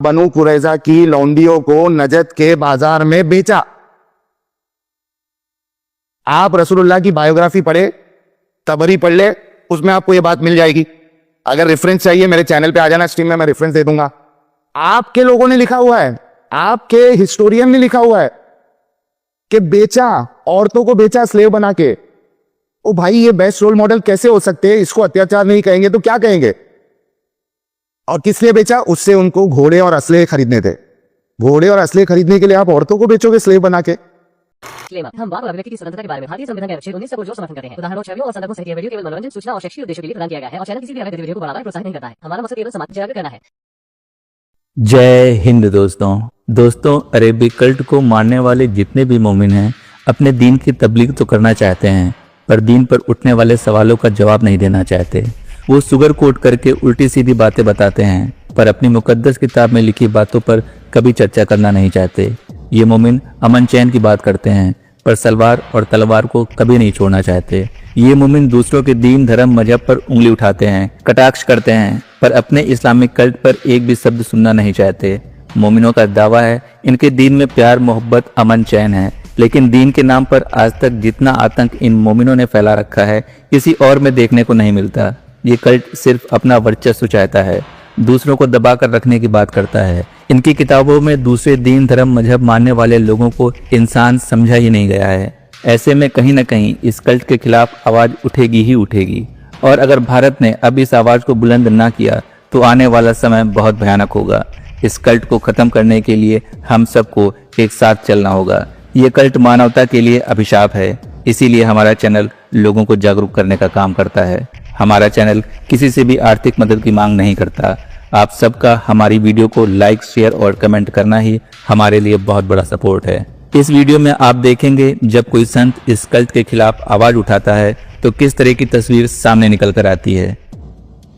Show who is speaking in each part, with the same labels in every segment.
Speaker 1: बनु कुरैजा की लौंडियों को नजद के बाजार में बेचा। आप रसूलुल्लाह की बायोग्राफी पढ़े, तबरी पढ़ ले, उसमें आपको यह बात मिल जाएगी। अगर रेफरेंस चाहिए मेरे चैनल पे आ जाना, स्ट्रीम में मैं रेफरेंस दे दूंगा। आपके लोगों ने लिखा हुआ है, आपके हिस्टोरियन ने लिखा हुआ है कि बेचा, औरतों को बेचा स्लेव बना के। ओ भाई, ये बेस्ट रोल मॉडल कैसे हो सकते हैं? इसको अत्याचार नहीं कहेंगे तो क्या कहेंगे? और किस लिए बेचा? उससे उनको घोड़े और असले खरीदने थे। घोड़े और असले खरीदने के लिए आप औरतों को बेचोगे स्लेव बना के?
Speaker 2: हम बात अभिव्यक्ति की स्वतंत्रता के बारे में भारतीय संविधान के अनुच्छेद 19 को जो समर्थन करते हैं। उदाहरणों, छवियों और संदर्भों सहित यह वीडियो केवल मनोरंजन, सूचना और शैक्षिक उद्देश्यों के लिए प्रदान किया गया है और चैनल किसी भी अवैध गतिविधियों को बढ़ावा या प्रोत्साहित नहीं करता है। हमारा मकसद केवल समाज जागरूक करना है।
Speaker 3: जय हिंद दोस्तों, अरेबिक कल्ट को मानने वाले जितने भी मोमिन हैं अपने दीन की तबलीग तो करना चाहते हैं, पर दीन पर उठने वाले सवालों का जवाब नहीं देना चाहते। वो सुगर कोट करके उल्टी सीधी बातें बताते हैं, पर अपनी मुकद्दस किताब में लिखी बातों पर कभी चर्चा करना नहीं चाहते। ये मोमिन अमन चैन की बात करते हैं, पर सलवार और तलवार को कभी नहीं छोड़ना चाहते। ये मोमिन दूसरों के दीन, धर्म, मजहब पर उंगली उठाते हैं, कटाक्ष करते हैं, पर अपने इस्लामिक कल्ट पर एक भी शब्द सुनना नहीं चाहते। मोमिनों का दावा है इनके दीन में प्यार, मोहब्बत, अमन, चैन है, लेकिन दीन के नाम पर आज तक जितना आतंक इन मोमिनों ने फैला रखा है किसी और में देखने को नहीं मिलता। ये कल्ट सिर्फ अपना वर्चस्व चाहता है, दूसरों को दबाकर रखने की बात करता है। इनकी किताबों में दूसरे दीन, धर्म, मजहब मानने वाले लोगों को इंसान समझा ही नहीं गया है। ऐसे में कहीं न कहीं इस कल्ट के खिलाफ आवाज उठेगी ही उठेगी, और अगर भारत ने अब इस आवाज को बुलंद ना किया तो आने वाला समय बहुत भयानक होगा। इस कल्ट को खत्म करने के लिए हम सबको एक साथ चलना होगा। ये कल्ट मानवता के लिए अभिशाप है, इसीलिए हमारा चैनल लोगों को जागरूक करने का काम करता है। हमारा चैनल किसी से भी आर्थिक मदद की मांग नहीं करता। आप सबका हमारी वीडियो को लाइक, शेयर और कमेंट करना ही हमारे लिए बहुत बड़ा सपोर्ट है। इस वीडियो में आप देखेंगे जब कोई संत इस कल्ट के खिलाफ आवाज उठाता है तो किस तरह की तस्वीर सामने निकल कर आती है।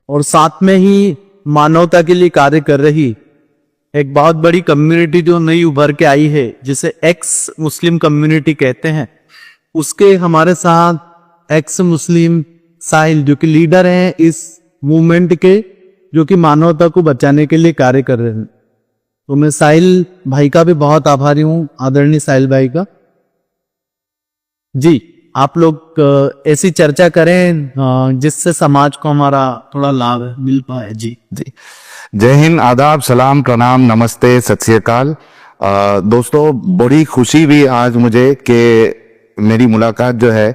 Speaker 4: और साथ में ही मानवता के लिए कार्य कर रही एक बहुत बड़ी कम्युनिटी जो नई उभर के आई है, जिसे एक्स मुस्लिम कम्युनिटी कहते हैं, उसके हमारे साथ एक्स मुस्लिम साहिल जो कि लीडर हैं इस मूवमेंट के, जो कि मानवता को बचाने के लिए कार्य कर रहे हैं। तो मैं साहिल भाई का भी बहुत आभारी हूं, आदरणीय साहिल भाई का। जी, आप लोग ऐसी चर्चा करें जिससे समाज को हमारा थोड़ा लाभ मिल पाए। जी जी,
Speaker 1: जय हिंद, आदाब, सलाम, प्रणाम, नमस्ते, सत श्री अकाल। दोस्तों, बड़ी खुशी भी आज मुझे कि मेरी मुलाकात जो है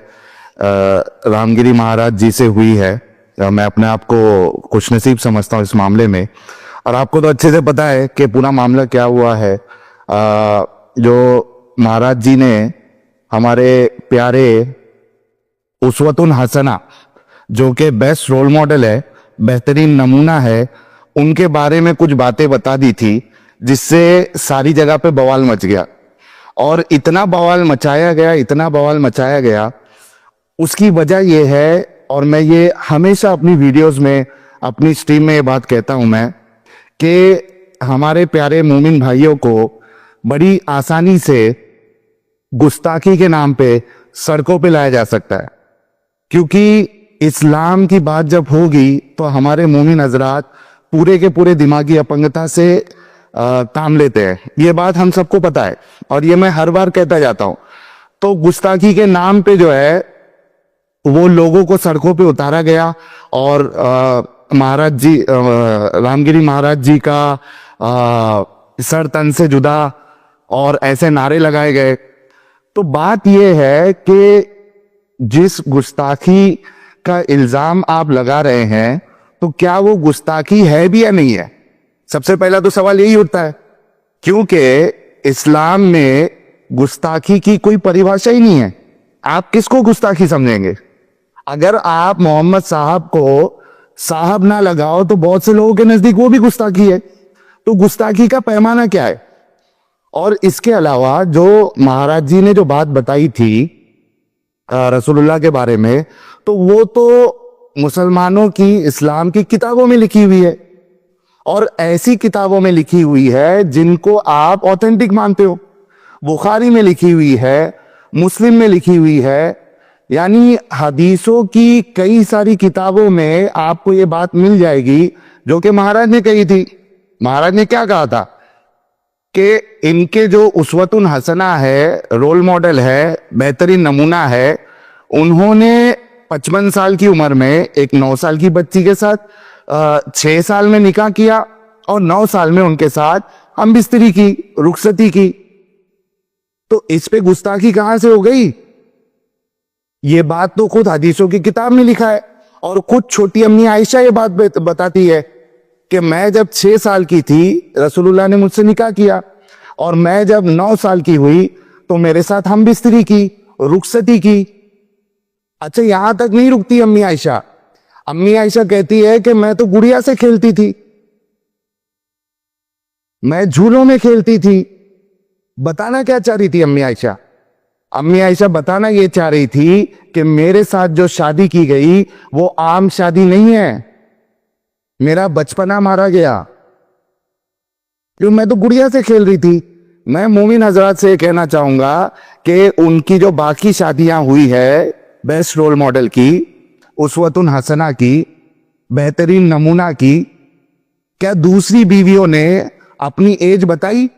Speaker 1: रामगिरी महाराज जी से हुई है। मैं अपने आप को खुशनसीब समझता हूँ इस मामले में, और आपको तो अच्छे से पता है कि पूरा मामला क्या हुआ है। जो महाराज जी ने हमारे प्यारे उसवतुन हसना, जो कि बेस्ट रोल मॉडल है, बेहतरीन नमूना है, उनके बारे में कुछ बातें बता दी थी, जिससे सारी जगह पे बवाल मच गया। और इतना बवाल मचाया गया, इतना बवाल मचाया गया, उसकी वजह यह है, और मैं ये हमेशा अपनी वीडियोस में, अपनी स्ट्रीम में ये बात कहता हूं मैं, कि हमारे प्यारे मोमिन भाइयों को बड़ी आसानी से गुस्ताखी के नाम पे सड़कों पे लाया जा सकता है। क्योंकि इस्लाम की बात जब होगी तो हमारे मोमिन हजरात पूरे के पूरे दिमागी अपंगता से काम लेते हैं। ये बात हम सबको पता है, और ये मैं हर बार कहता जाता हूं। तो गुस्ताखी के नाम पे जो है वो लोगों को सड़कों पे उतारा गया, और महाराज जी, रामगिरी महाराज जी का सर तन से जुदा, और ऐसे नारे लगाए गए। तो बात यह है कि जिस गुस्ताखी का इल्जाम आप लगा रहे हैं, तो क्या वो गुस्ताखी है भी या नहीं है? सबसे पहला तो सवाल यही उठता है, क्योंकि इस्लाम में गुस्ताखी की कोई परिभाषा ही नहीं है। आप किसको गुस्ताखी समझेंगे? अगर आप मोहम्मद साहब को साहब ना लगाओ तो बहुत से लोगों के नजदीक वो भी गुस्ताखी है। तो गुस्ताखी का पैमाना क्या है? और इसके अलावा जो महाराज जी ने जो बात बताई थी रसूलुल्लाह के बारे में, तो वो तो मुसलमानों की, इस्लाम की किताबों में लिखी हुई है, और ऐसी किताबों में लिखी हुई है जिनको आप ऑथेंटिक मानते हो। बुखारी में लिखी हुई है, मुस्लिम में लिखी हुई है, यानी हदीसों की कई सारी किताबों में आपको ये बात मिल जाएगी जो कि महाराज ने कही थी। महाराज ने क्या कहा था कि इनके जो उसवतुन हसना है, रोल मॉडल है, बेहतरीन नमूना है, उन्होंने 55 साल की उम्र में एक 9 साल की बच्ची के साथ 6 साल में निकाह किया और 9 साल में उनके साथ हम बिस्तरी की, रुखसती की। तो इस पे गुस्ताखी कहां से हो गई? ये बात तो खुद हदीसों की किताब में लिखा है और खुद छोटी अम्मी आयशा ये बात बताती है कि मैं जब 6 साल की थी रसूलुल्लाह ने मुझसे निकाह किया और मैं जब 9 साल की हुई तो मेरे साथ हम बिस्तरी की, रुखसती की। अच्छा, यहां तक नहीं रुकती अम्मी आयशा। अम्मी आयशा कहती है कि मैं तो गुड़िया से खेलती थी, मैं झूलों में खेलती थी। बताना क्या चाह रही थी अम्मी आयशा? अम्मी आयशा बताना ये चाह रही थी कि मेरे साथ जो शादी की गई वो आम शादी नहीं है, मेरा बचपना मारा गया, क्यों मैं तो गुड़िया से खेल रही थी। मैं मोमिन हजरात से कहना चाहूंगा कि उनकी जो बाकी शादियां हुई है, बेस्ट रोल मॉडल की, उसवतुन हसना की, बेहतरीन नमूना की, क्या दूसरी बीवियों ने अपनी एज बताई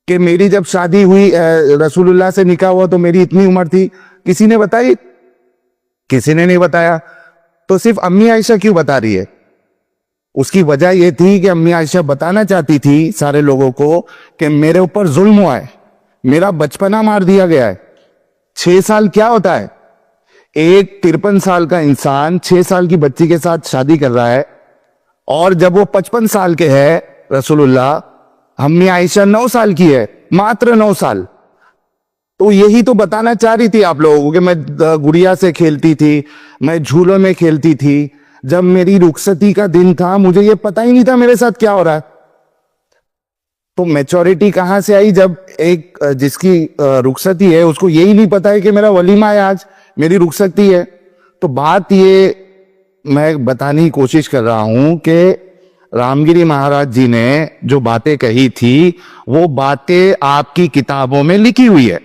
Speaker 1: कि मेरी जब शादी हुई रसूलुल्लाह से निकाह हुआ तो मेरी इतनी उम्र थी? किसी ने बताई? किसी ने नहीं बताया। तो सिर्फ अम्मी आयशा क्यों बता रही है? उसकी वजह यह थी कि अम्मी आयशा बताना चाहती थी सारे लोगों को कि मेरे ऊपर जुल्म हुआ है, मेरा बचपना मार दिया गया है। 6 साल क्या होता है? एक 53 साल का इंसान 6 साल की बच्ची के साथ शादी कर रहा है और जब वो 55 साल के है रसूलुल्लाह, अम्मी आयशा 9 साल की है, मात्र 9 साल। तो यही तो बताना चाह रही थी आप लोगों को कि मैं गुड़िया से खेलती थी, मैं झूलों में खेलती थी, जब मेरी रुखसती का दिन था मुझे ये पता ही नहीं था मेरे साथ क्या हो रहा है। तो मैच्योरिटी कहां से आई जब एक जिसकी रुखसती है उसको यही नहीं पता है कि मेरा वलीमा है, आज मेरी रुखसती है। तो बात ये मैं बताने की कोशिश कर रहा हूं कि रामगिरी महाराज जी ने जो बातें कही थी वो बातें आपकी किताबों में लिखी हुई है।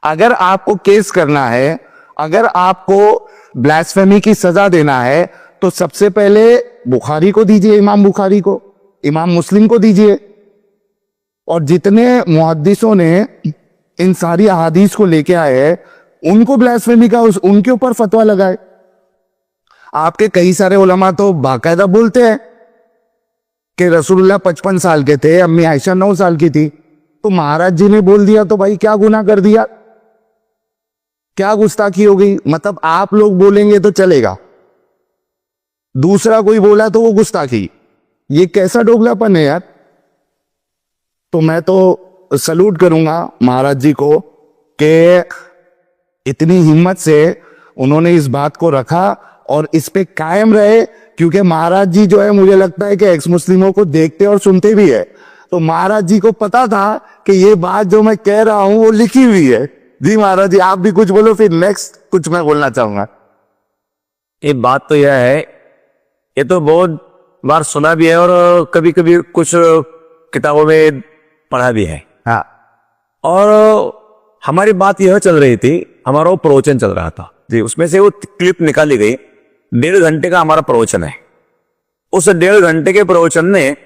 Speaker 1: अगर आपको केस करना है, अगर आपको ब्लास्फेमी की सजा देना है तो सबसे पहले बुखारी को दीजिए, इमाम बुखारी को, इमाम मुस्लिम को दीजिए, और जितने मुहद्दिसों ने इन सारी अहादीस को लेके आए उनको ब्लास्फेमी का उनके ऊपर फतवा लगाए। आपके कई सारे उलमा तो बाकायदा बोलते हैं कि रसूलुल्लाह 55 साल के थे, अम्मी आयशा 9 साल की थी। तो महाराज जी ने बोल दिया तो भाई क्या गुनाह कर दिया, क्या गुस्ताखी हो गई? मतलब आप लोग बोलेंगे तो चलेगा, दूसरा कोई बोला तो वो गुस्ताखी। ये कैसा डोगलापन है यार? तो मैं तो सलूट करूंगा महाराज जी को कि इतनी हिम्मत से उन्होंने इस बात को रखा और इस पे कायम रहे, क्योंकि महाराज जी जो है मुझे लगता है कि एक्स मुस्लिमों को देखते और सुनते भी है। तो महाराज जी को पता था कि ये बात जो मैं कह रहा हूं वो लिखी हुई है। जी महाराज जी, आप भी कुछ बोलो, फिर नेक्स्ट कुछ मैं बोलना चाहूंगा।
Speaker 5: ये बात तो यह है, ये तो बहुत बार सुना भी है और कभी कभी कुछ किताबों में पढ़ा भी है।
Speaker 1: हाँ,
Speaker 5: और हमारी बात यह चल रही थी, हमारा वो प्रवचन चल रहा था जी, उसमें से वो क्लिप निकाली गई। 1.5 घंटे का हमारा प्रवचन है। उस 1.5 घंटे के प्रवचन में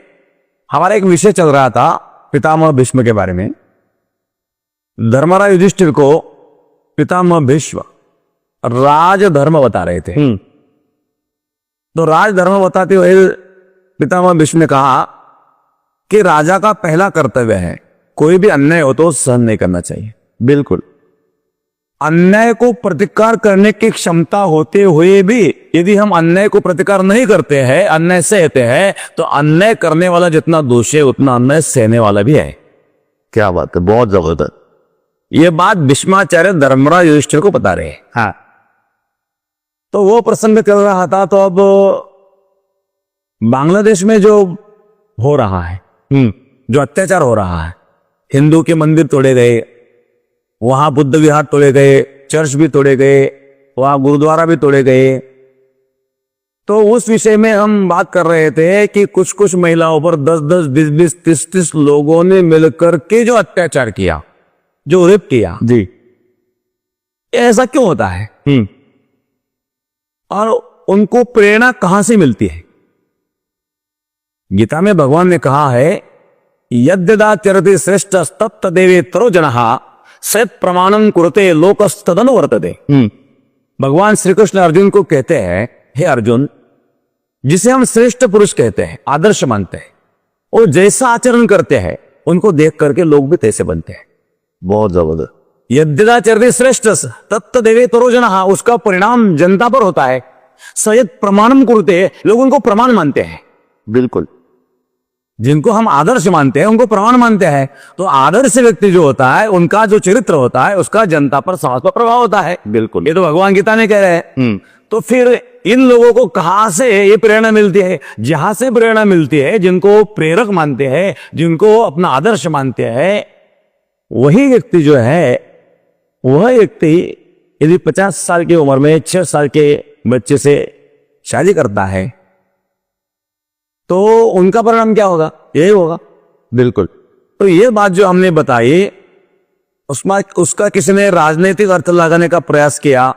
Speaker 5: हमारा एक विषय चल रहा था पितामह भीष्म के बारे में। धर्मराज युधिष्ठिर को पितामह भीष्म राजधर्म बता रहे थे। तो राजधर्म बताते हुए पितामह भीष्म ने कहा कि राजा का पहला कर्तव्य है कोई भी अन्याय हो तो सहन नहीं करना चाहिए।
Speaker 1: बिल्कुल।
Speaker 5: अन्याय को प्रतिकार करने की क्षमता होते हुए भी यदि हम अन्याय को प्रतिकार नहीं करते हैं, अन्याय सहते हैं, तो अन्याय करने वाला जितना दोषी है उतना अन्याय सहने वाला भी है।
Speaker 1: क्या बात है, बहुत जबरदस्त।
Speaker 5: यह बात भीष्माचार्य धर्मराज युधिष्ठिर को बता रहे हैं।
Speaker 1: हाँ,
Speaker 5: तो वो प्रसंग चल रहा था। तो अब बांग्लादेश में जो हो रहा है, जो अत्याचार हो रहा है, हिंदू के मंदिर तोड़े गए, वहां बुद्ध विहार तोड़े गए, चर्च भी तोड़े गए, वहां गुरुद्वारा भी तोड़े गए। तो उस विषय में हम बात कर रहे थे कि कुछ कुछ महिलाओं पर 10-10, 20-20, 30-30 लोगों ने मिलकर के जो अत्याचार किया, जो रेप किया
Speaker 1: जी,
Speaker 5: ऐसा क्यों होता है? और उनको प्रेरणा कहां से मिलती है? गीता में भगवान ने कहा है यद्यदा चरति श्रेष्ठ तत्त देवे तरो जनः सत प्रमाणम कुरते लोकस्तदन वर्तते। भगवान श्री कृष्ण अर्जुन को कहते हैं, हे अर्जुन, जिसे हम श्रेष्ठ पुरुष कहते हैं, आदर्श मानते हैं, वो जैसा आचरण करते हैं उनको देख करके लोग भी तैसे बनते हैं।
Speaker 1: बहुत जबरदस्त।
Speaker 5: यद्यदा चरते श्रेष्ठ तत्त देवे तरो जनः, उसका परिणाम जनता पर होता है। सयत प्रमाणम कुरते, लोग उनको प्रमाण मानते हैं।
Speaker 1: बिल्कुल।
Speaker 5: जिनको हम आदर्श मानते हैं उनको प्रमाण मानते हैं। तो आदर्श व्यक्ति जो होता है उनका जो चरित्र होता है उसका जनता पर, समाज पर प्रभाव होता है।
Speaker 1: बिल्कुल।
Speaker 5: ये तो भगवान गीता में कह रहे हैं। तो फिर इन लोगों को कहां से ये प्रेरणा मिलती है? जहां से प्रेरणा मिलती है, जिनको प्रेरक मानते हैं, जिनको अपना आदर्श मानते हैं, वही व्यक्ति जो है, वह व्यक्ति यदि 50 साल की उम्र में 6 साल के बच्चे से शादी करता है तो उनका परिणाम क्या होगा? यही होगा।
Speaker 1: बिल्कुल।
Speaker 5: तो ये बात जो हमने बताई उसमें उसका किसी ने राजनीतिक अर्थ लगाने का प्रयास किया,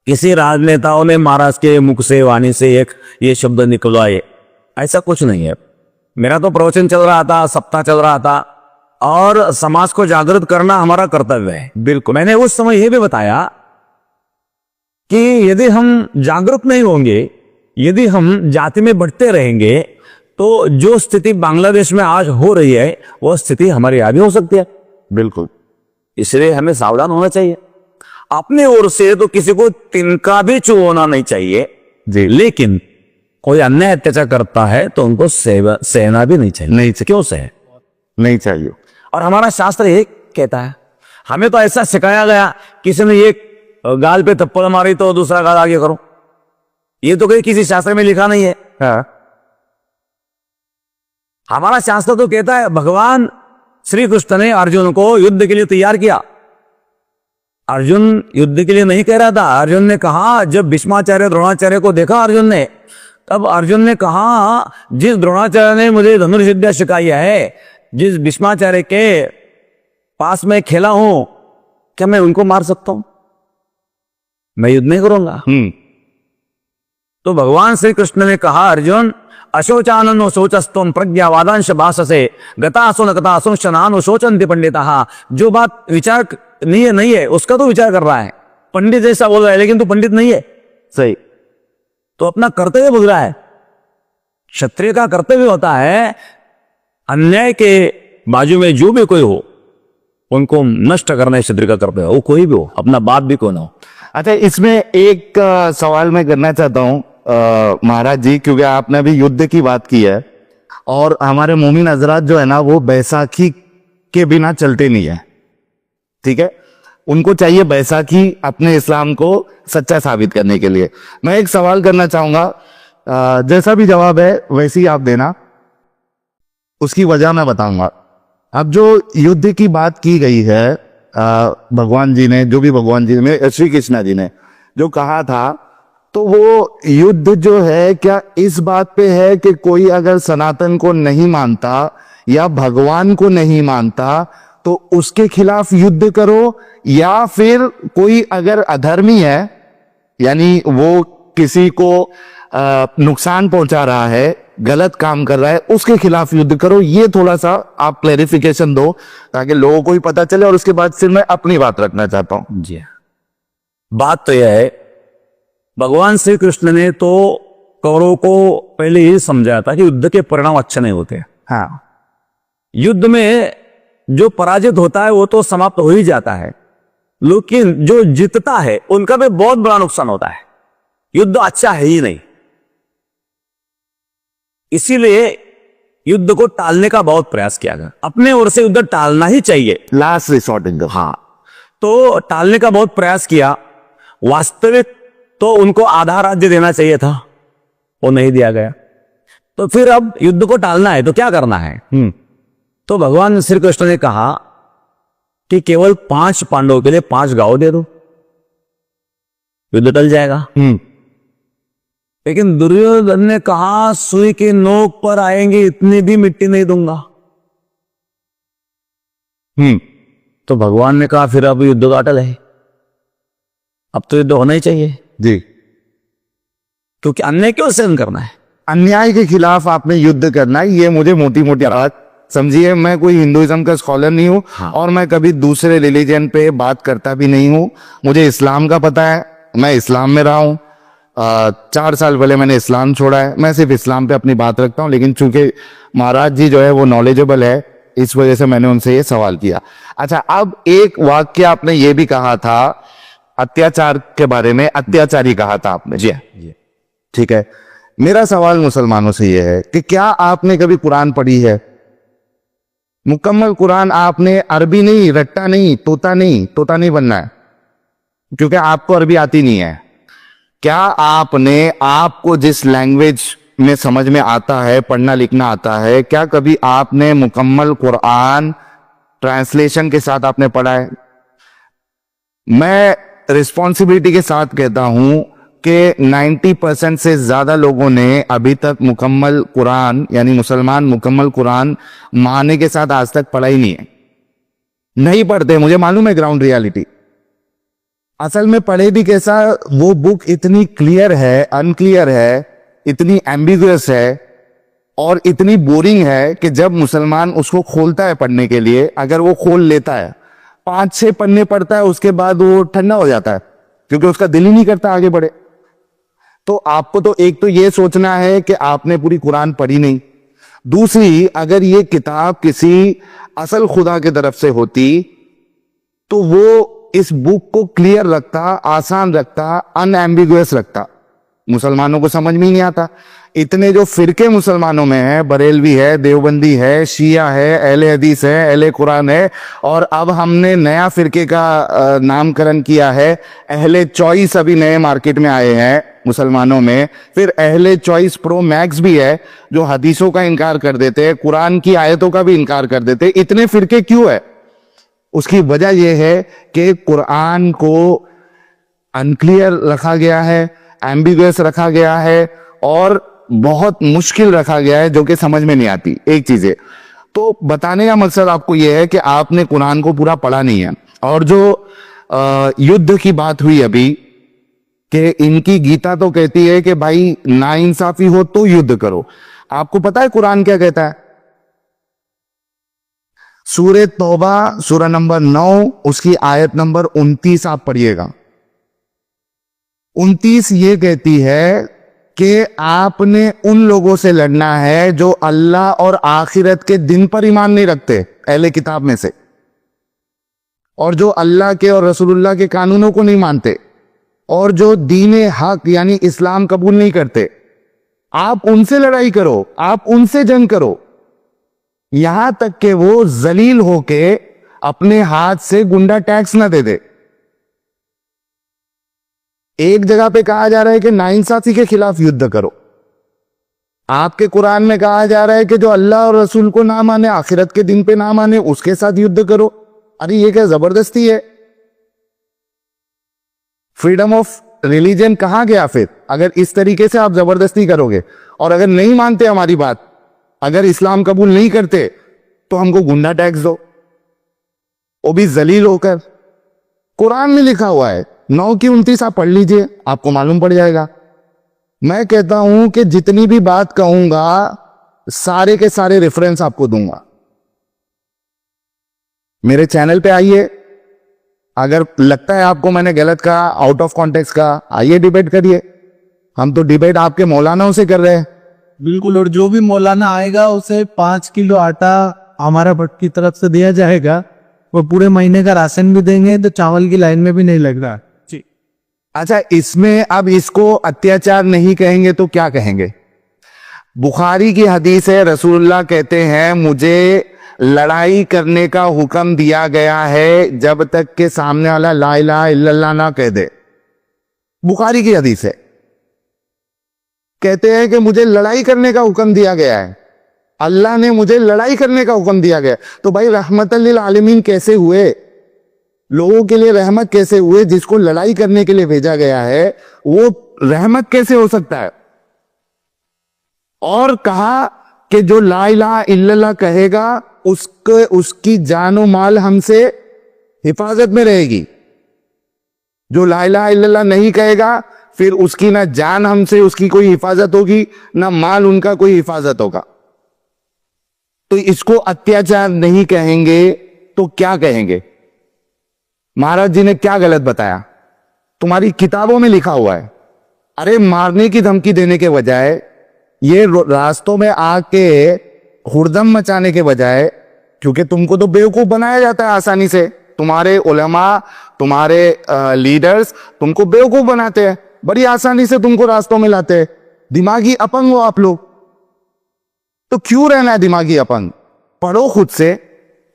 Speaker 5: किसी राजनेताओं ने महाराज के मुख से, वाणी से एक ये शब्द निकलवाए, ऐसा कुछ नहीं है। मेरा तो प्रवचन चल रहा था, सप्ताह चल रहा था, और समाज को जागृत करना हमारा कर्तव्य है। बिल्कुल। मैंने उस समय यह भी बताया कि यदि हम जागरूक नहीं होंगे, यदि हम जाति में बढ़ते रहेंगे, तो जो स्थिति बांग्लादेश में आज हो रही है वह स्थिति हमारे यहां भी हो सकती है।
Speaker 1: बिल्कुल।
Speaker 5: इसलिए हमें सावधान होना चाहिए। अपने ओर से तो किसी को तिनका भी चुभोना नहीं चाहिए
Speaker 1: जी।
Speaker 5: लेकिन कोई अन्य अत्याचार करता है तो उनको सहना भी नहीं चाहिए।
Speaker 1: नहीं चाहिए।
Speaker 5: क्यों सहे?
Speaker 1: नहीं चाहिए।
Speaker 5: और हमारा शास्त्र ये कहता है, हमें तो ऐसा सिखाया गया, किसी ने एक गाल पे थप्पड़ मारी तो दूसरा गाल आगे करो, ये तो कहीं किसी शास्त्र में लिखा नहीं है।
Speaker 1: हाँ।
Speaker 5: हमारा शास्त्र तो कहता है, भगवान श्री कृष्ण ने अर्जुन को युद्ध के लिए तैयार किया। अर्जुन युद्ध के लिए नहीं कह रहा था। अर्जुन ने कहा, जब भीष्माचार्य द्रोणाचार्य को देखा अर्जुन ने, तब अर्जुन ने कहा, जिस द्रोणाचार्य ने मुझे धनुष विद्या सिखाई है, जिस भीष्माचार्य के पास में खेला हूं, क्या मैं उनको मार सकता हूं? मैं युद्ध नहीं करूंगा। तो भगवान श्री कृष्ण ने कहा, अर्जुन, अशोचाननो शोचस्तम प्रज्ञावादांश भाषसे गतासो न गतासो शनानो शोचन्ति पंडिताः। जो बात विचार नहीं है उसका तो विचार कर रहा है, पंडित जैसा बोल रहा है लेकिन तो पंडित नहीं है।
Speaker 1: सही।
Speaker 5: तो अपना कर्तव्य भूल रहा है। क्षत्रिय का कर्तव्य होता है अन्याय के बाजू में जो भी कोई हो उनको नष्ट करना है। क्षत्रिय का कर्तव्य, वो कोई भी हो, अपना बाप भी क्यों ना हो।
Speaker 1: अच्छा, इसमें एक सवाल मैं करना चाहता हूं महाराज जी, क्योंकि आपने अभी युद्ध की बात की है और हमारे मोमिन हजरात जो है ना, वो बैसाखी के बिना चलते नहीं है। ठीक है, उनको चाहिए बैसाखी अपने इस्लाम को सच्चा साबित करने के लिए। मैं एक सवाल करना चाहूंगा, जैसा भी जवाब है वैसे ही आप देना, उसकी वजह मैं बताऊंगा। अब जो युद्ध की बात की गई है, भगवान जी ने, जो भी भगवान जी ने, श्री कृष्ण जी ने जो कहा था, तो वो युद्ध जो है क्या इस बात पे है कि कोई अगर सनातन को नहीं मानता या भगवान को नहीं मानता तो उसके खिलाफ युद्ध करो, या फिर कोई अगर अधर्मी है, यानी वो किसी को नुकसान पहुंचा रहा है, गलत काम कर रहा है, उसके खिलाफ युद्ध करो? ये थोड़ा सा आप क्लैरिफिकेशन दो ताकि लोगों को भी पता चले, और उसके बाद फिर मैं अपनी बात रखना चाहता हूं।
Speaker 5: जी, बात तो यह है, भगवान श्री कृष्ण ने तो कौरवों को पहले ही समझाया था कि युद्ध के परिणाम अच्छे नहीं होते।
Speaker 1: हाँ,
Speaker 5: युद्ध में जो पराजित होता है वो तो समाप्त हो ही जाता है, लेकिन जो जीतता है उनका भी बहुत बड़ा नुकसान होता है। युद्ध अच्छा है ही नहीं, इसीलिए युद्ध को टालने का बहुत प्रयास किया गया। अपने ओर से युद्ध टालना ही चाहिए,
Speaker 1: लास्ट रिसोर्ट।
Speaker 5: हाँ, तो टालने का बहुत प्रयास किया। वास्तविक तो उनको आधा राज्य देना चाहिए था, वो नहीं दिया गया। तो फिर अब युद्ध को टालना है तो क्या करना है? तो भगवान श्री कृष्ण ने कहा कि केवल 5 पांडवों के लिए 5 गांव दे दो, युद्ध टल जाएगा। लेकिन दुर्योधन ने कहा, सुई की नोक पर आएंगे इतनी भी मिट्टी नहीं दूंगा। तो भगवान ने कहा, फिर अब युद्ध का अटल है, अब तो युद्ध होना ही चाहिए
Speaker 1: जी,
Speaker 5: क्योंकि अन्याय क्यों सहन करना है?
Speaker 1: अन्याय के खिलाफ आपने युद्ध करना है, ये मुझे मोटी मोटी बात समझिए। मैं कोई हिंदुइज्म का स्कॉलर नहीं हूँ और मैं कभी दूसरे रिलीजन पे बात करता भी नहीं हूँ। मुझे इस्लाम का पता है, मैं इस्लाम में रहा हूँ। 4 साल पहले मैंने इस्लाम छोड़ा है। मैं सिर्फ इस्लाम पे अपनी बात रखता हूँ, लेकिन चूंकि महाराज जी जो है वो नॉलेजेबल है, इस वजह से मैंने उनसे ये सवाल किया। अच्छा, अब एक वाक्य आपने ये भी कहा था अत्याचार के बारे में, अत्याचारी कहा था आपने जी। ठीक है, मेरा सवाल मुसलमानों से यह है कि क्या आपने कभी कुरान पढ़ी है? मुकम्मल कुरान आपने, अरबी नहीं, रट्टा नहीं, तोता नहीं बनना है, क्योंकि आपको अरबी आती नहीं है। क्या आपने, आपको जिस लैंग्वेज में समझ में आता है, पढ़ना लिखना आता है, क्या कभी आपने मुकम्मल कुरान ट्रांसलेशन के साथ आपने पढ़ा है? मैं रिस्पॉन्सिबिलिटी के साथ कहता हूं कि 90% से ज्यादा लोगों ने अभी तक मुकम्मल कुरान, यानी मुसलमान मुकम्मल कुरान माने के साथ आज तक पढ़ा ही नहीं है। नहीं पढ़ते, मुझे मालूम है ग्राउंड रियलिटी। असल में पढ़े भी कैसा, वो बुक इतनी क्लियर है, अनक्लियर है, इतनी एम्बिगुअस है और इतनी बोरिंग है कि जब मुसलमान उसको खोलता है पढ़ने के लिए, अगर वो खोल लेता है, 5-6 पन्ने पढ़ता है, उसके बाद वो ठंडा हो जाता है, क्योंकि उसका दिल ही नहीं करता आगे बढ़े। तो आपको तो एक तो ये सोचना है कि आपने पूरी कुरान पढ़ी नहीं। दूसरी, अगर ये किताब किसी असल खुदा की तरफ से होती तो वो इस बुक को क्लियर रखता, आसान रखता, अनएम्बिगुअस रखता। मुसलमानों को समझ में ही नहीं आता। इतने जो फिरके मुसलमानों में है, बरेलवी है, देवबंदी है, शिया है, अहले हदीस है, अहले कुरान है, और अब हमने नया फिरके का नामकरण किया है, अहले चॉइस। अभी नए मार्केट में आए हैं मुसलमानों में। फिर अहले चॉइस प्रो मैक्स भी है, जो हदीसों का इनकार कर देते हैं, कुरान की आयतों का भी इनकार कर देते हैं। इतने फिरके क्यों है? उसकी वजह यह है कि कुरान को अनक्लियर रखा गया है, एम्बिगुअस रखा गया है और बहुत मुश्किल रखा गया है, जो कि समझ में नहीं आती। एक चीज है, तो बताने का मकसद आपको यह है कि आपने कुरान को पूरा पढ़ा नहीं है। और जो युद्ध की बात हुई अभी, कि इनकी गीता तो कहती है कि भाई नाइंसाफी हो तो युद्ध करो। आपको पता है कुरान क्या कहता है? सूरह तौबा सूरह नंबर 9, उसकी आयत नंबर 29 आप पढ़िएगा। 29 ये कहती है कि आपने उन लोगों से लड़ना है जो अल्लाह और आखिरत के दिन पर ईमान नहीं रखते, अहले किताब में से, और जो अल्लाह के और रसूलुल्लाह के कानूनों को नहीं मानते, और जो दीन हक यानी इस्लाम कबूल नहीं करते। आप उनसे लड़ाई करो, आप उनसे जंग करो, यहां तक कि वो जलील होके अपने हाथ से गुंडा टैक्स ना दे दे। एक जगह पे कहा जा रहा है कि नाइंसाफी के खिलाफ युद्ध करो। आपके कुरान में कहा जा रहा है कि जो अल्लाह और रसूल को ना माने, आखिरत के दिन पे ना माने, उसके साथ युद्ध करो। अरे ये क्या जबरदस्ती है? फ्रीडम ऑफ रिलीजन कहां गया फिर, अगर इस तरीके से आप जबरदस्ती करोगे? और अगर नहीं मानते हमारी बात, अगर इस्लाम कबूल नहीं करते, तो हमको गुंडा टैक्स दो, वो भी जलील होकर। कुरान में लिखा हुआ है, 9 की 29 आप पढ़ लीजिए, आपको मालूम पड़ जाएगा। मैं कहता हूं कि जितनी भी बात कहूंगा, सारे के सारे रेफरेंस आपको दूंगा। मेरे चैनल पे आइए, अगर लगता है आपको मैंने गलत कहा, आउट ऑफ कॉन्टेक्स्ट कहा, आइए डिबेट करिए। हम तो डिबेट आपके मौलानाओं से कर रहे हैं।
Speaker 4: बिल्कुल, और जो भी मौलाना आएगा उसे 5 किलो आटा हमारा भट्ट की तरफ से दिया जाएगा, वो पूरे महीने का राशन भी देंगे, तो चावल की लाइन में भी नहीं लग रहा जी।
Speaker 1: अच्छा, इसमें अब इसको अत्याचार नहीं कहेंगे तो क्या कहेंगे? बुखारी की हदीस है, रसूलुल्लाह कहते हैं मुझे लड़ाई करने का हुक्म दिया गया है जब तक के सामने वाला ला इलाहा इल्लल्लाह ना कह दे। बुखारी की हदीस है, कहते हैं कि मुझे लड़ाई करने का हुक्म दिया गया है, अल्लाह ने मुझे लड़ाई करने का हुक्म दिया गया। तो भाई रहमतल लिल आलमीन कैसे हुए? लोगों के लिए रहमत कैसे हुए? जिसको लड़ाई करने के लिए भेजा गया है, वो रहमत कैसे हो सकता है? और कहा कि जो ला इलाहा इल्लल्लाह कहेगा उसकी जानो माल हमसे हिफाजत में रहेगी। जो ला इलाहा इल्लल्लाह नहीं कहेगा, फिर उसकी ना जान हमसे उसकी कोई हिफाजत होगी, ना माल उनका कोई हिफाजत होगा। तो इसको अत्याचार नहीं कहेंगे तो क्या कहेंगे? महाराज जी ने क्या गलत बताया? तुम्हारी किताबों में लिखा हुआ है। अरे मारने की धमकी देने के बजाय, ये रास्तों में आके हुड़दम मचाने के बजाय, क्योंकि तुमको तो बेवकूफ बनाया जाता है आसानी से, तुम्हारे उलमा, तुम्हारे लीडर्स तुमको बेवकूफ बनाते हैं, बड़ी आसानी से तुमको रास्तों में लाते हैं। दिमागी अपंग हो आप लोग, तो क्यों रहना है दिमागी अपंग? पढ़ो खुद से,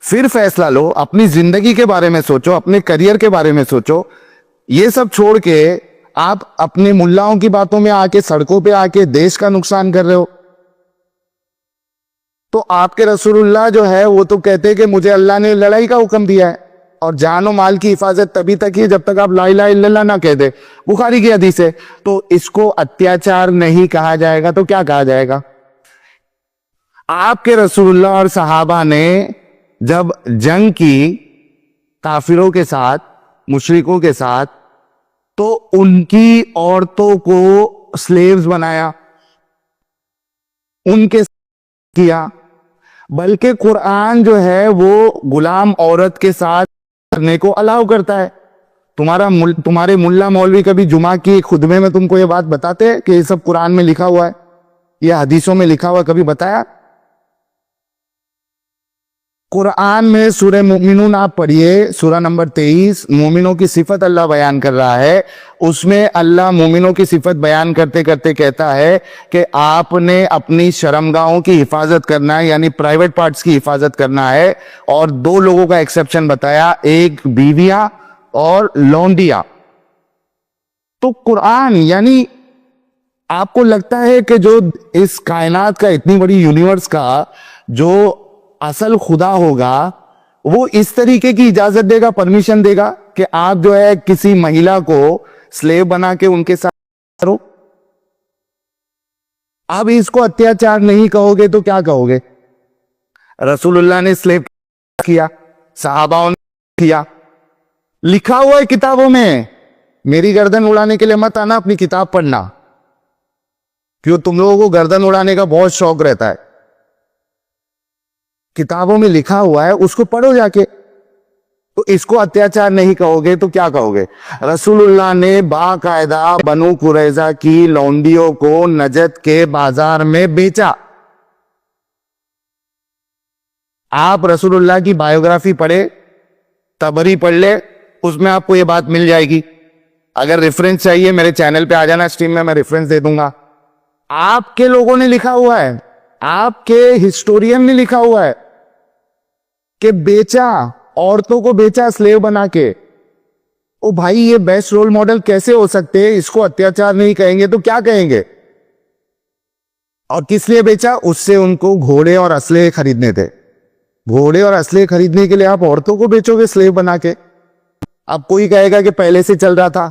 Speaker 1: फिर फैसला लो, अपनी जिंदगी के बारे में सोचो, अपने करियर के बारे में सोचो। ये सब छोड़ के आप अपने मुल्लाओं की बातों में आके, सड़कों पे आके देश का नुकसान कर रहे हो। तो आपके रसूलुल्लाह जो है वो तो कहते हैं कि मुझे अल्लाह ने लड़ाई का हुक्म दिया है, और जान और माल की हिफाजत तभी तक है जब तक आप ला इलाहा इल्लल्लाह ना कह दे। बुखारी की हदीस है। तो इसको अत्याचार नहीं कहा जाएगा तो क्या कहा जाएगा? आपके रसूलुल्लाह और सहाबा ने जब जंग की काफिरों के साथ, मुशरिकों के साथ, तो उनकी औरतों को स्लेव्स बनाया, उनके किया। बल्कि कुरान जो है वो गुलाम औरत के साथ करने को अलाउ करता है। तुम्हारे मुल्ला मौलवी कभी जुमा की खुतबे में तुमको ये बात बताते हैं कि ये सब कुरान में लिखा हुआ है, ये हदीसों में लिखा हुआ, कभी बताया? कुरान में सूरह मोमिनून आप पढ़िए, सूरह नंबर 23, मोमिनों की सिफत अल्लाह बयान कर रहा है। उसमें अल्लाह मोमिनों की सिफत बयान करते करते कहता है कि आपने अपनी शर्मगाहों की हिफाजत करना है, यानी प्राइवेट पार्ट्स की हिफाजत करना है। और दो लोगों का एक्सेप्शन बताया, एक बीवियां और लौंडिया। तो कुरान, यानी आपको लगता है कि जो इस कायनात का, इतनी बड़ी यूनिवर्स का जो असल खुदा होगा, वो इस तरीके की इजाजत देगा, परमिशन देगा कि आप जो है किसी महिला को स्लेव बना के उनके साथ करो? अब इसको अत्याचार नहीं कहोगे तो क्या कहोगे? रसूलुल्लाह ने स्लेव किया, सहाबाओं ने किया, लिखा हुआ है किताबों में। मेरी गर्दन उड़ाने के लिए मत आना, अपनी किताब पढ़ना, क्यों तुम लोगों को गर्दन उड़ाने का बहुत शौक रहता है। किताबों में लिखा हुआ है, उसको पढ़ो जाके। तो इसको अत्याचार नहीं कहोगे तो क्या कहोगे? रसूलुल्लाह ने बाकायदा बनु कुरैजा की लौंडियों को नजद के बाजार में बेचा। आप रसूलुल्लाह की बायोग्राफी पढ़े, तबरी पढ़ ले, उसमें आपको यह बात मिल जाएगी। अगर रेफरेंस चाहिए मेरे चैनल पे आ जाना, स्ट्रीम में मैं रेफरेंस दे दूंगा। आपके लोगों ने लिखा हुआ है, आपके हिस्टोरियन ने लिखा हुआ है कि बेचा, औरतों को बेचा स्लेव बना के। ओ भाई, ये बेस्ट रोल मॉडल कैसे हो सकते हैं? इसको अत्याचार नहीं कहेंगे तो क्या कहेंगे? और किस लिए बेचा? उससे उनको घोड़े और असले खरीदने थे। घोड़े और असले खरीदने के लिए आप औरतों को बेचोगे स्लेव बना के? अब कोई कहेगा कि पहले से चल रहा था।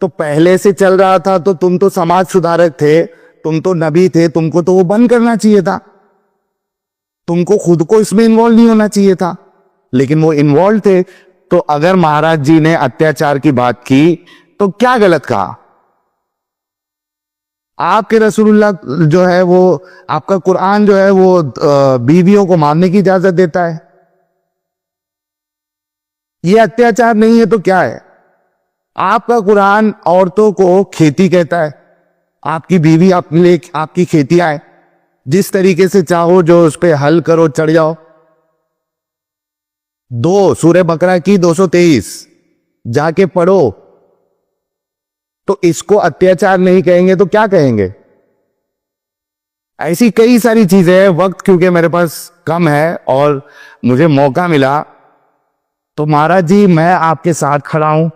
Speaker 1: तो पहले से चल रहा था तो तुम तो समाज सुधारक थे, तुम तो नबी थे, तुमको तो वो बंद करना चाहिए था, तुमको खुद को इसमें इन्वॉल्व नहीं होना चाहिए था, लेकिन वो इन्वॉल्व थे। तो अगर महाराज जी ने अत्याचार की बात की तो क्या गलत कहा? आपके रसूलुल्लाह जो है वो, आपका कुरान जो है वो बीवियों को मारने की इजाजत देता है। ये अत्याचार नहीं है तो क्या है? आपका कुरान औरतों को खेती कहता है। आपकी बीवी अपने लिए आपकी खेतियां है, जिस तरीके से चाहो जो उस पे हल करो, चढ़ जाओ। 2 सूरह बकरा की 223 जाके पढ़ो। तो इसको अत्याचार नहीं कहेंगे तो क्या कहेंगे? ऐसी कई सारी चीजें हैं। वक्त क्योंकि मेरे पास कम है और मुझे मौका मिला, तो महाराज जी मैं आपके साथ खड़ा हूं।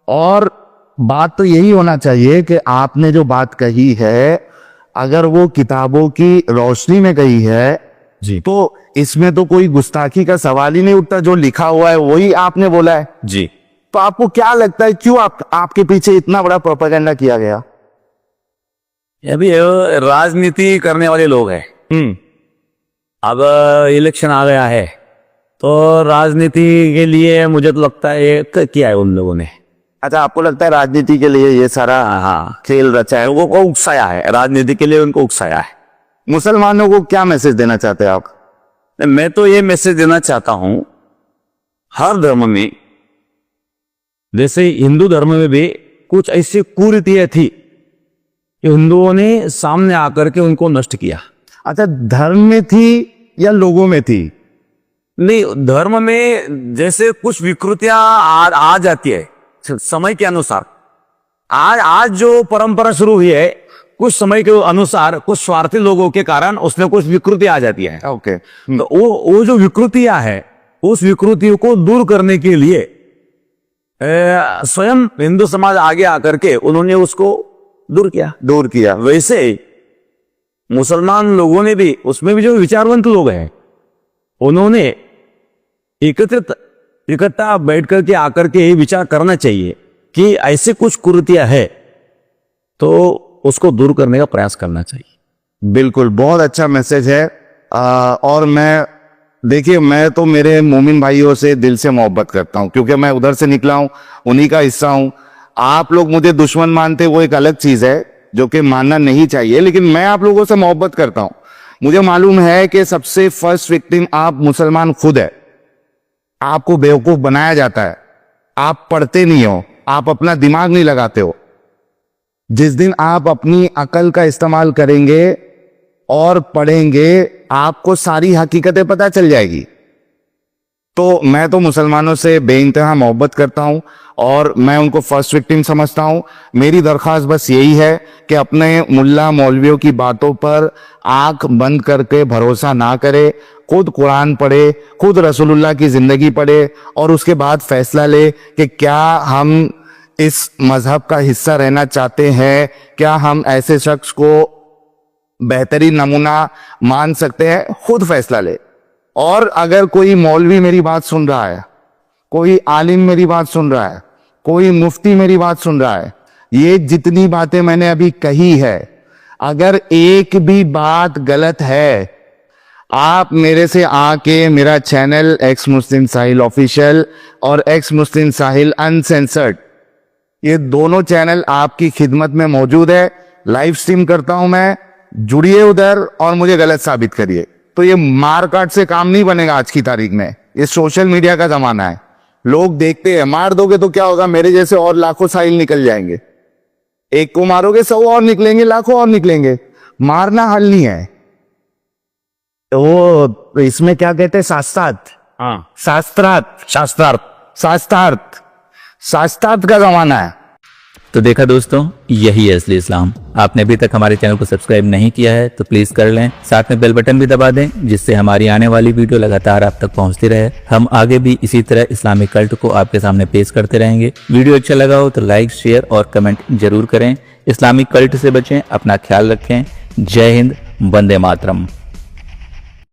Speaker 1: और बात तो यही होना चाहिए कि आपने जो बात कही है, अगर वो किताबों की रोशनी में कही है
Speaker 5: जी,
Speaker 1: तो इसमें तो कोई गुस्ताखी का सवाल ही नहीं उठता। जो लिखा हुआ है वही आपने बोला है
Speaker 5: जी।
Speaker 1: तो आपको क्या लगता है क्यों आपके पीछे इतना बड़ा प्रोपेगेंडा किया गया?
Speaker 5: अभी राजनीति करने वाले लोग हैं। अब इलेक्शन आ गया है तो राजनीति के लिए मुझे तो लगता है किया है उन लोगों ने। अच्छा, आपको लगता है राजनीति के लिए ये सारा हाँ खेल रचा है, वो उकसाया है, राजनीति के लिए उनको उकसाया है।
Speaker 1: मुसलमानों को क्या मैसेज देना चाहते हैं आप?
Speaker 5: मैं तो ये मैसेज देना चाहता हूं, हर धर्म में, जैसे हिंदू धर्म में भी कुछ ऐसी कुरीतियां थी कि हिंदुओं ने सामने आकर के उनको नष्ट किया।
Speaker 1: अच्छा, धर्म में थी या लोगों में थी?
Speaker 5: नहीं, धर्म में जैसे कुछ विकृतियां आ जाती है समय के अनुसार। आज जो परंपरा शुरू हुई है, कुछ समय के अनुसार कुछ स्वार्थी लोगों के कारण उसमें कुछ विकृति आ जाती है।
Speaker 1: ओके।
Speaker 5: तो वो जो विकृतियां है, उस विकृतियों को दूर करने के लिए स्वयं हिंदू समाज आगे आकर के उन्होंने उसको दूर किया। वैसे मुसलमान लोगों ने भी, उसमें भी जो विचारवंत लोग हैं, उन्होंने इकट्ठा बैठ करके आकर के विचार करना चाहिए कि ऐसे कुछ कुरीतियां है तो उसको दूर करने का प्रयास करना चाहिए।
Speaker 1: बिल्कुल, बहुत अच्छा मैसेज है। और देखिए, मैं तो मेरे मोमिन भाइयों से दिल से मोहब्बत करता हूं, क्योंकि मैं उधर से निकला हूं, उन्हीं का हिस्सा हूं। आप लोग मुझे दुश्मन मानते, वो एक अलग चीज है जो कि मानना नहीं चाहिए, लेकिन मैं आप लोगों से मोहब्बत करता हूं। मुझे मालूम है कि सबसे फर्स्ट विक्टिम आप मुसलमान खुद है। आपको बेवकूफ बनाया जाता है, आप पढ़ते नहीं हो, आप अपना दिमाग नहीं लगाते हो। जिस दिन आप अपनी अकल का इस्तेमाल करेंगे और पढ़ेंगे, आपको सारी हकीकतें पता चल जाएगी। तो मैं तो मुसलमानों से बेइंतहा मोहब्बत करता हूं और मैं उनको फर्स्ट विक्टिम समझता हूं। मेरी दरख्वास्त बस यही है कि अपने मुल्ला मौलवियों की बातों पर आंख बंद करके भरोसा ना करे, खुद कुरान पढ़े, खुद रसूलुल्लाह की जिंदगी पढ़े और उसके बाद फैसला ले कि क्या हम इस मजहब का हिस्सा रहना चाहते हैं, क्या हम ऐसे शख्स को बेहतरीन नमूना मान सकते हैं। खुद फैसला ले। और अगर कोई मौलवी मेरी बात सुन रहा है, कोई आलिम मेरी बात सुन रहा है, कोई मुफ्ती मेरी बात सुन रहा है, ये जितनी बातें मैंने अभी कही है, अगर एक भी बात गलत है, आप मेरे से आके मेरा चैनल एक्स मुस्लिम साहिल ऑफिशियल और एक्स मुस्लिम साहिल अनसेंसर्ड, ये दोनों चैनल आपकी खिदमत में मौजूद है। लाइव स्ट्रीम करता हूं मैं, जुड़िए उधर और मुझे गलत साबित करिए। तो ये मारकाट से काम नहीं बनेगा आज की तारीख में। ये सोशल मीडिया का जमाना है, लोग देखते हैं। मार दोगे तो क्या होगा, मेरे जैसे और लाखों साहिल निकल जाएंगे। एक को मारोगे 100 और निकलेंगे, लाखों और निकलेंगे। मारना हल नहीं है। वो इसमें क्या कहते हैं, शास्त्रार्थ का जमाना है।
Speaker 3: तो देखा दोस्तों, यही है असली इस्लाम। आपने अभी तक हमारे चैनल को सब्सक्राइब नहीं किया है तो प्लीज कर लें, साथ में बेल बटन भी दबा दें, जिससे हमारी आने वाली वीडियो लगातार आप तक पहुंचती रहे। हम आगे भी इसी तरह इस्लामिक कल्ट को आपके सामने पेश करते रहेंगे। वीडियो अच्छा लगा हो तो लाइक, शेयर और कमेंट जरूर करें। इस्लामिक कल्ट से बचें, अपना ख्याल रखें। जय हिंद, वंदे मातरम।